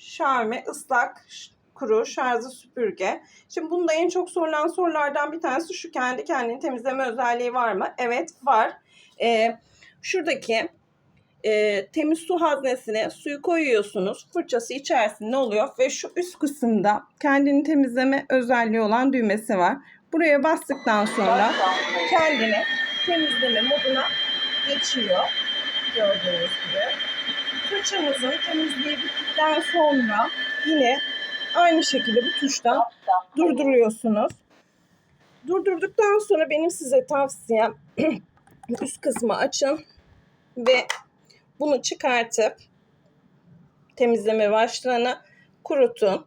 Xiaomi ıslak kuru şarjlı süpürge. Şimdi bunda en çok sorulan sorulardan bir tanesi şu: kendi kendini temizleme özelliği var mı? Evet, var. Şuradaki temiz su haznesine suyu koyuyorsunuz. Fırçası içerisinde oluyor ve şu üst kısımda kendini temizleme özelliği olan düğmesi var. Buraya bastıktan sonra kendini temizleme moduna geçiyor. Gördüğünüz gibi. Fırçamızın temizliği bittikten sonra yine aynı şekilde bu tuştan durduruyorsunuz. Durdurduktan sonra benim size tavsiyem üst kısmı açın ve bunu çıkartıp temizleme başlığını kurutun.